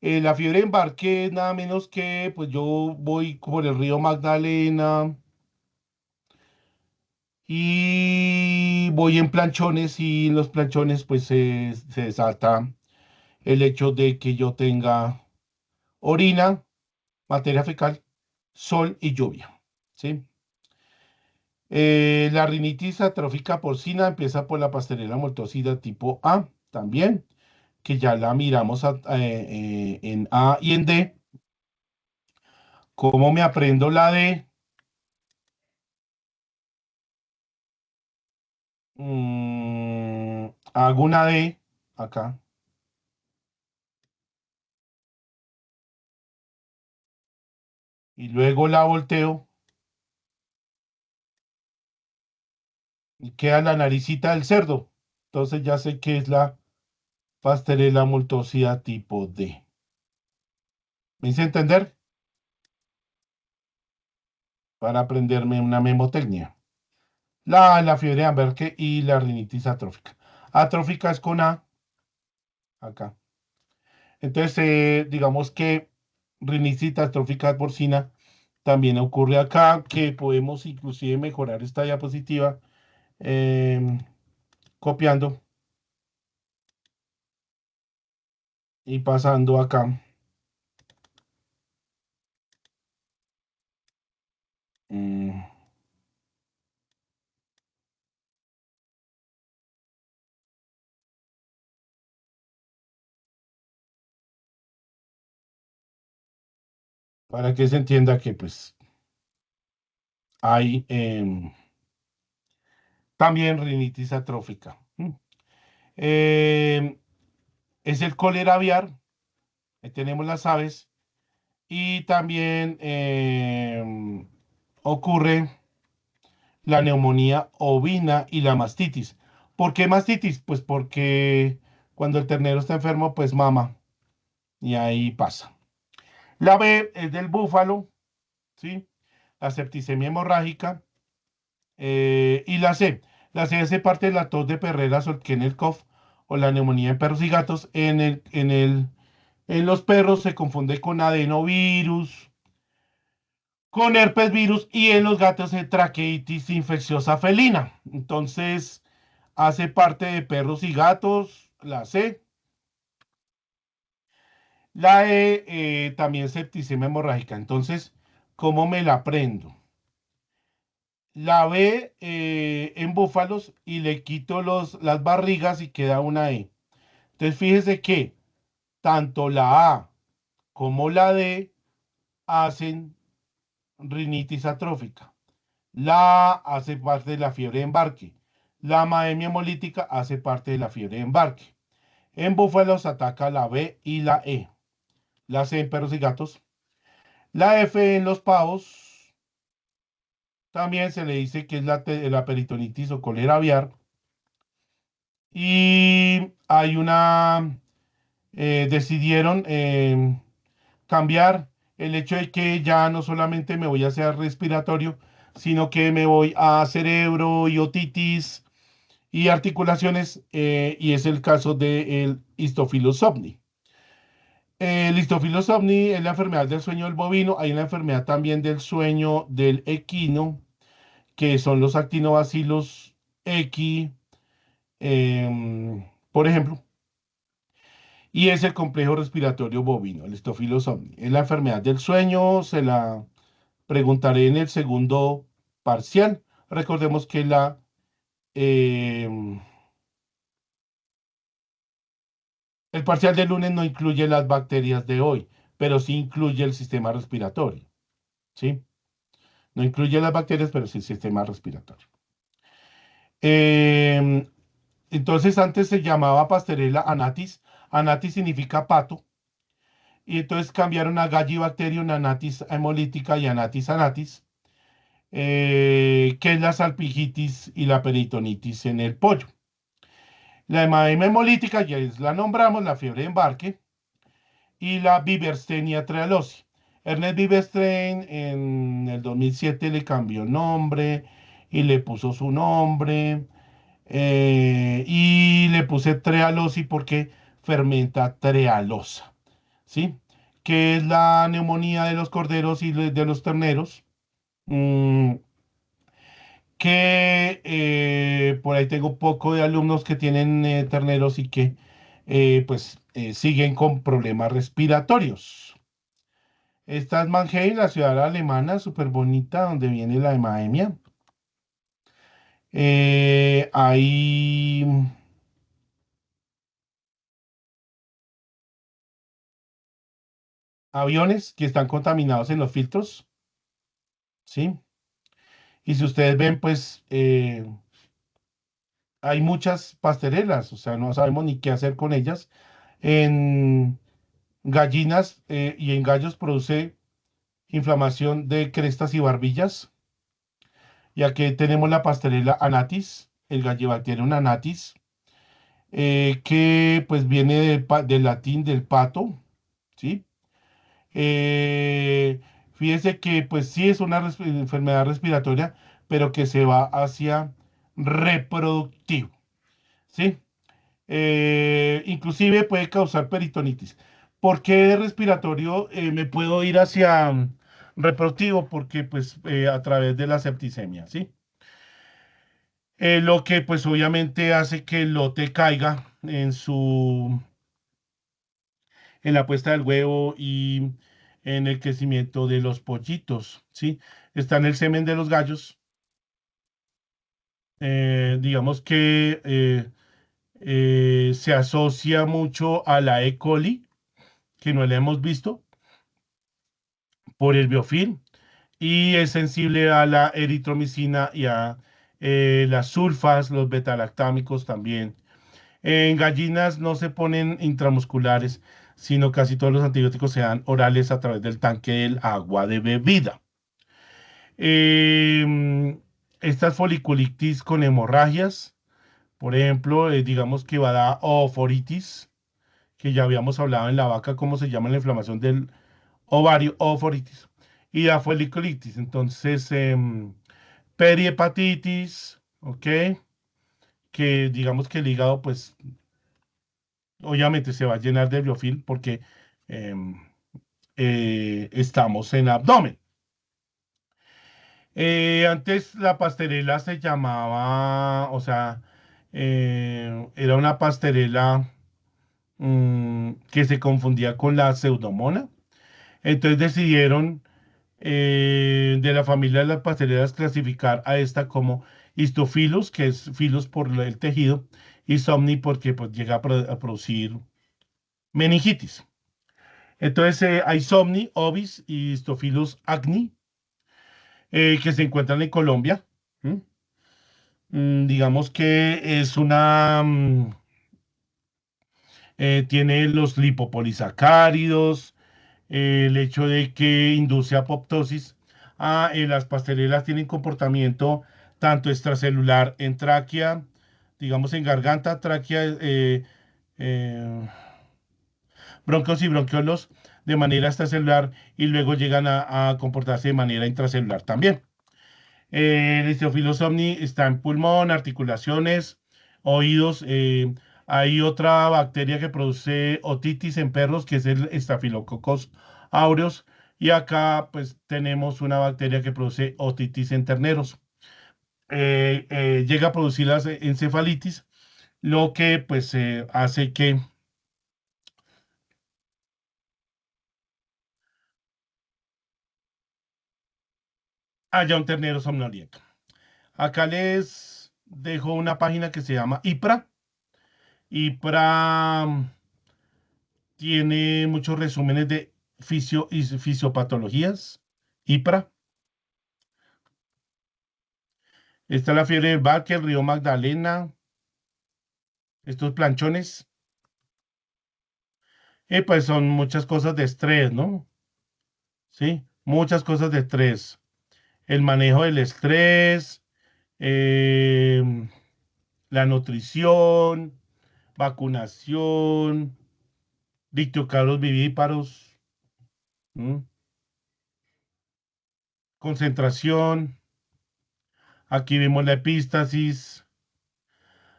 La fiebre de embarque es nada menos que, pues yo voy por el río Magdalena y voy en planchones y en los planchones pues se desata el hecho de que yo tenga orina, materia fecal, sol y lluvia, ¿sí? La rinitis atrófica porcina empieza por la pastorela multósida tipo A también, que ya la miramos en A y en D. ¿Cómo me aprendo la D? Hago una D acá y luego la volteo queda la naricita del cerdo. Entonces ya sé que es la pastelera multocida tipo D. ¿Me hice entender? Para aprenderme una memotecnia. La fiebre de Amberke y la rinitis atrófica. Atrófica es con A, acá. Entonces, digamos que rinitis atrófica porcina también ocurre acá, que podemos inclusive mejorar esta diapositiva copiando y pasando acá. Para que se entienda que pues hay también rinitis atrófica. Eh, es el cólera aviar, tenemos las aves, y también ocurre la neumonía ovina y la mastitis. ¿Por qué mastitis? Pues porque cuando el ternero está enfermo, pues mama, y ahí pasa. La B es del búfalo, ¿sí? La septicemia hemorrágica. Y la C. La C hace parte de la tos de Perrera, Solkenelkov o la neumonía en perros y gatos. En los perros se confunde con adenovirus, con herpes virus y en los gatos traqueitis infecciosa felina. Entonces, hace parte de perros y gatos, la C. La E, también septicemia hemorrágica. Entonces, ¿cómo me la aprendo? La B en búfalos y le quito las barrigas y queda una E. Entonces, fíjese que tanto la A como la D hacen rinitis atrófica. La A hace parte de la fiebre de embarque. La maemia hemolítica hace parte de la fiebre de embarque. En búfalos ataca la B y la E. La C en perros y gatos. La F en los pavos. También se le dice que es la peritonitis o cólera aviar. Y hay decidieron cambiar el hecho de que ya no solamente me voy a hacer respiratorio, sino que me voy a cerebro y otitis y articulaciones, y es el caso del Histophilus somni. El Histophilus somni es la enfermedad del sueño del bovino. Hay una enfermedad también del sueño del equino, que son los actinobacilos equi, por ejemplo, y es el complejo respiratorio bovino, el Histophilus somni. Es la enfermedad del sueño, se la preguntaré en el segundo parcial. Recordemos que eh, el parcial de lunes no incluye las bacterias de hoy, pero sí incluye el sistema respiratorio, ¿sí? No incluye las bacterias, pero sí el sistema respiratorio. Eh, entonces, antes se llamaba Pastorela anatis. Anatis significa pato. Y entonces cambiaron a Gallibacterium anatis hemolítica y anatis anatis, que es la salpigitis y la peritonitis en el pollo. La hemadema hemolítica, ya la nombramos, la fiebre de embarque, y la Viverstenia trealosi. Ernest Viverstein en el 2007 le cambió el nombre y le puso su nombre, y le puse trealosi porque fermenta trealosa, ¿sí? Que es la neumonía de los corderos y de los terneros. mm, que por ahí tengo poco de alumnos que tienen terneros y que pues siguen con problemas respiratorios. Esta es Mannheim, la ciudad alemana, súper bonita, donde viene la hemamia. Hay aviones que están contaminados en los filtros, ¿sí? Y si ustedes ven, pues hay muchas pasterelas, o sea, no sabemos ni qué hacer con ellas. En gallinas y en gallos produce inflamación de crestas y barbillas. Y aquí tenemos la pastorela anatis. el Gallibacterium anatis, que pues viene del latín del pato, ¿sí? Fíjese que pues sí es una enfermedad respiratoria, pero que se va hacia reproductivo, ¿sí? Inclusive puede causar peritonitis. ¿Por qué respiratorio me puedo ir hacia reproductivo? Porque pues a través de la septicemia, ¿sí? Lo que pues obviamente hace que el lote caiga en la puesta del huevo y en el crecimiento de los pollitos, ¿sí? Está en el semen de los gallos. Digamos que se asocia mucho a la E. coli, que no la hemos visto, por el biofilm, y es sensible a la eritromicina y a las sulfas, los betalactámicos también. En gallinas no se ponen intramusculares, sino casi todos los antibióticos se dan orales a través del tanque del agua de bebida. Estas foliculitis con hemorragias, por ejemplo, digamos que va a dar oforitis, que ya habíamos hablado en la vaca, cómo se llama la inflamación del ovario, oforitis, y da foliculitis. Entonces, perihepatitis, ¿ok? Que digamos que el hígado, pues, obviamente se va a llenar de biofilm porque em, estamos en abdomen. Antes la pastorela se llamaba, o sea, era una pastorela que se confundía con la pseudomona. Entonces decidieron de la familia de las pasterelas clasificar a esta como histofilus, que es filos por el tejido, y somni porque pues, llega a producir meningitis. Entonces hay somni, ovis y histofilus acni, que se encuentran en Colombia. ¿Mm? Digamos que es tiene los lipopolisacáridos, el hecho de que induce apoptosis. Las pasterelas tienen comportamiento tanto extracelular en tráquea, digamos en garganta, tráquea, eh, bronquios y bronquiolos de manera extracelular y luego llegan a comportarse de manera intracelular también. El Staphylococcus somni está en pulmón, articulaciones, oídos. Hay otra bacteria que produce otitis en perros, que es el Staphylococcus aureus. Y acá, pues, tenemos una bacteria que produce otitis en terneros. Llega a producir las encefalitis, lo que, pues, hace que haya un ternero somnoliento. Acá les dejo una página que se llama IPRA. IPRA tiene muchos resúmenes de y fisiopatologías. IPRA. Está la fiebre del Baque, el río Magdalena, estos planchones. Pues son muchas cosas de estrés, ¿no? Sí, muchas cosas de estrés. El manejo del estrés, eh, la nutrición, vacunación, dictiocarus vivíparos, ¿m? Concentración. Aquí vemos la epístasis.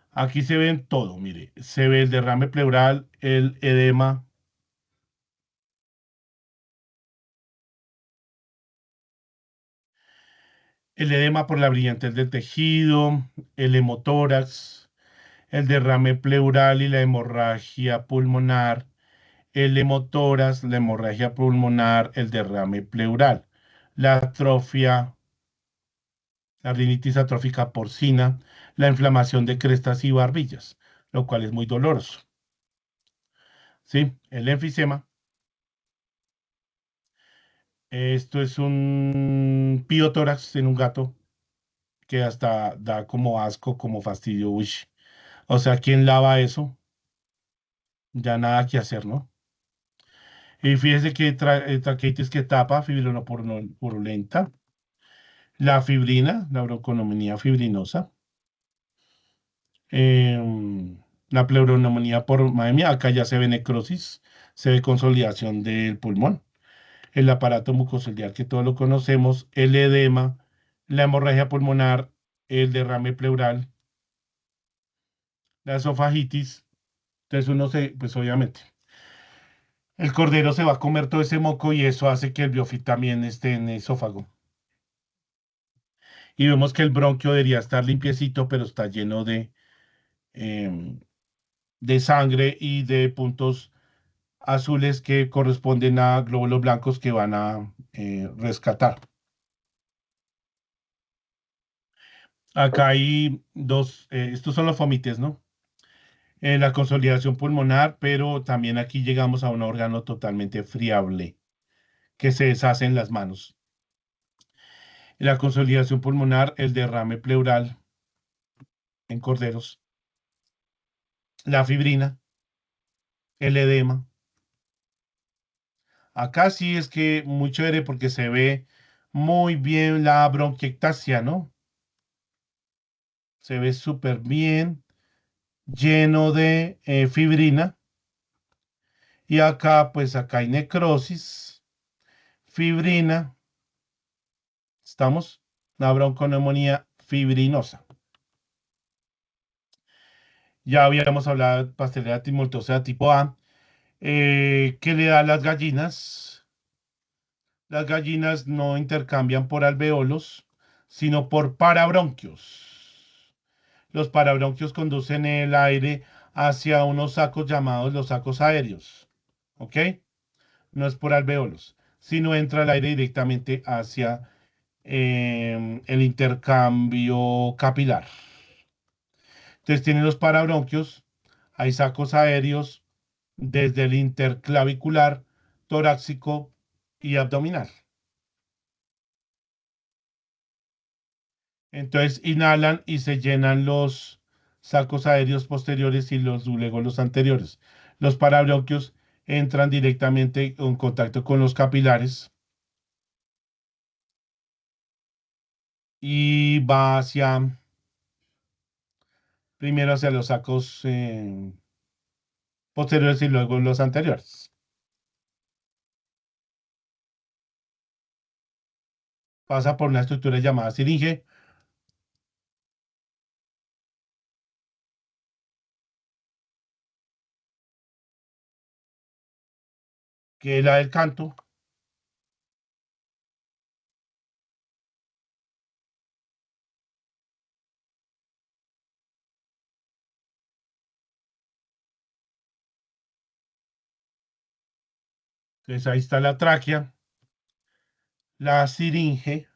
Aquí se ven todo, mire. Se ve el derrame pleural, el edema. El edema por la brillantez del tejido, el hemotórax, el derrame pleural y la hemorragia pulmonar, el hemotórax, la hemorragia pulmonar, el derrame pleural, la atrofia, la rinitis atrófica porcina, la inflamación de crestas y barbillas, lo cual es muy doloroso. ¿Sí? El enfisema. Esto es un piotórax en un gato que hasta da como asco, como fastidio. Uy. O sea, ¿quién lava eso? Ya nada que hacer, ¿no? Y fíjese que traqueitis que tapa, fibrina purulenta, la fibrina, la bronconomenía fibrinosa. La pleuroneumonía por, madre mía, acá ya se ve necrosis, se ve consolidación del pulmón, el aparato mucociliar que todos lo conocemos, el edema, la hemorragia pulmonar, el derrame pleural, la esofagitis. Entonces uno pues obviamente, el cordero se va a comer todo ese moco y eso hace que el biofilm también esté en el esófago. Y vemos que el bronquio debería estar limpiecito, pero está lleno em, de sangre y de puntos azules que corresponden a glóbulos blancos que van a rescatar. Acá hay dos, estos son los fomites, ¿no? La consolidación pulmonar, pero también aquí llegamos a un órgano totalmente friable que se deshace en las manos. La consolidación pulmonar, el derrame pleural en corderos, la fibrina, el edema. Acá sí es que muy chévere porque se ve muy bien la bronquiectasia, ¿no? Se ve súper bien, lleno de fibrina. Y acá, pues acá hay necrosis, fibrina, estamos, una bronconeumonía fibrinosa. Ya habíamos hablado de Pasteurella tumultuosa tipo A, que le da a las gallinas. Las gallinas no intercambian por alveolos, sino por parabronquios. Los parabronquios conducen el aire hacia unos sacos llamados los sacos aéreos. ¿Ok? No es por alveolos, sino entra el aire directamente hacia el intercambio capilar. Entonces tienen los parabronquios, hay sacos aéreos desde el interclavicular, torácico y abdominal. Entonces inhalan y se llenan los sacos aéreos posteriores y luego los anteriores. Los parabronquios entran directamente en contacto con los capilares y va primero hacia los sacos posteriores y luego los anteriores. Pasa por una estructura llamada siringe, que es la del canto. Entonces ahí está la tráquea, la siringe.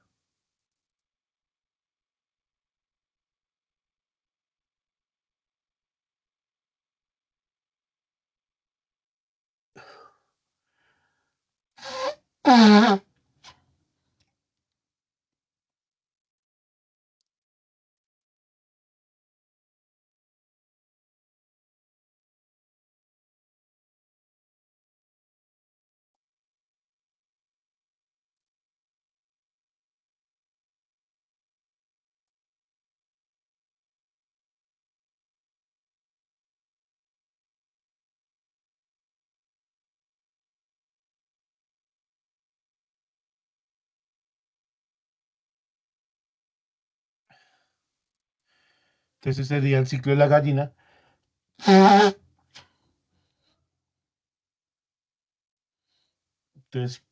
Entonces ese sería el ciclo de la gallina. Entonces,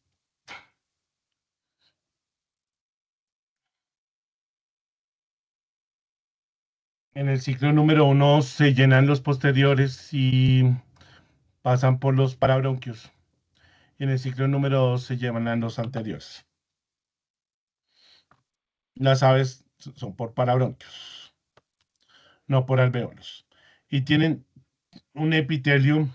en el ciclo número 1 se llenan los posteriores y pasan por los parabronquios. Y en el ciclo número 2 se llevan los anteriores. Las aves son por parabronquios, no por alveolos. Y tienen un epitelio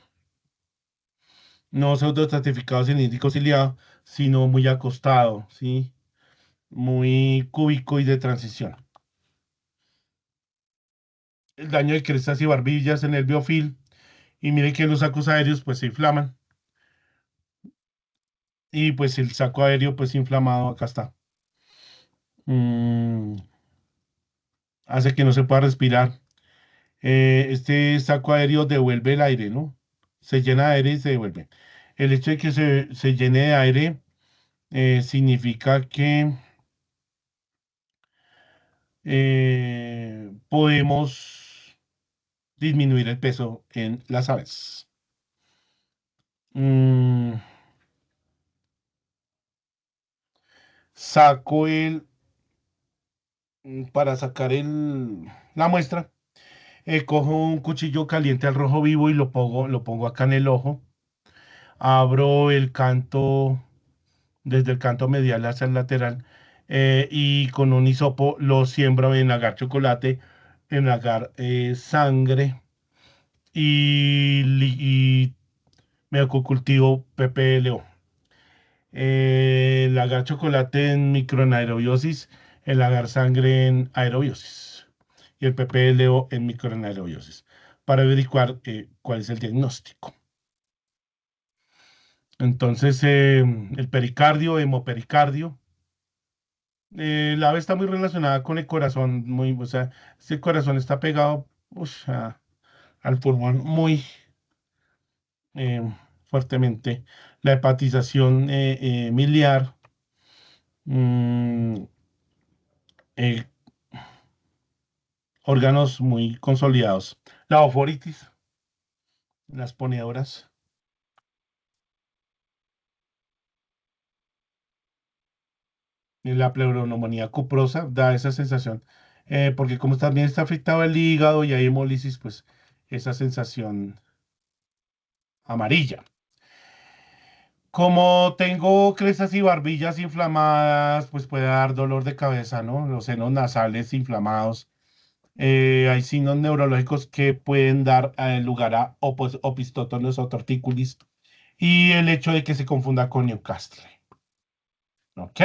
no pseudoestratificado cilíndrico ciliado, sino muy acostado, ¿sí? Muy cúbico y de transición. El daño de crestas y barbillas en el biofil. Y mire que los sacos aéreos pues se inflaman. Y pues el saco aéreo pues inflamado, acá está. Hace que no se pueda respirar. Este saco aéreo devuelve el aire, ¿no? Se llena de aire y se devuelve. El hecho de que se llene de aire significa que podemos disminuir el peso en las aves. Saco para sacar la muestra, cojo un cuchillo caliente al rojo vivo y lo pongo acá en el ojo. Abro el canto, desde el canto medial hacia el lateral, y con un hisopo lo siembro en agar chocolate, en agar sangre y me cultivo PPLO. El agar chocolate en microanaerobiosis, el agar sangre en aerobiosis y el PPLO en microanaerobiosis para averiguar cuál es el diagnóstico. Entonces, el pericardio, hemopericardio. La ave está muy relacionada con el corazón, o sea, el corazón está pegado al pulmón muy eh, fuertemente. La hepatización miliar, mm, eh, órganos muy consolidados. La oforitis, las ponedoras. La pleuroneumonía cuprosa da esa sensación, porque como también está afectado el hígado y hay hemólisis, pues esa sensación amarilla. Como tengo crestas y barbillas inflamadas, pues puede dar dolor de cabeza, ¿no? Los senos nasales inflamados. Hay signos neurológicos que pueden dar lugar a opistótonos o tortícolis y el hecho de que se confunda con Newcastle. ¿Ok?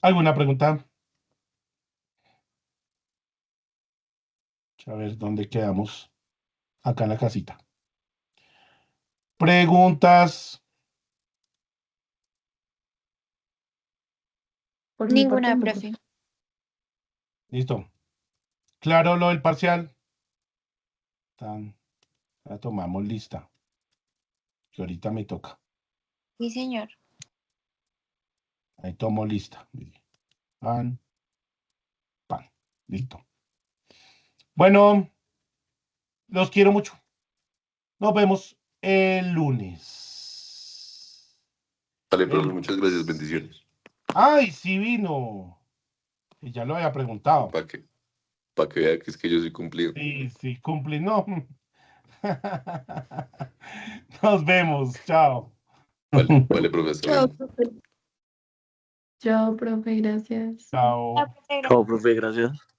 ¿Alguna pregunta? A ver dónde quedamos. Acá en la casita. Preguntas. Por mi parte, Ninguna, no, profe. Listo. Claro lo del parcial. La tomamos lista. Que ahorita me toca. Sí, señor. Ahí tomo lista. Pan. Listo. Bueno, los quiero mucho. Nos vemos el lunes. Vale, profe, muchas gracias, bendiciones. Ay, sí vino. Y ya lo había preguntado. Para que vea que es que yo soy cumplido. Sí, cumple, no. Nos vemos, chao. Vale, profe, hasta Chao, luego. profe. Chao, profe, gracias. Chao. Chao, profe, Chao, profe, gracias.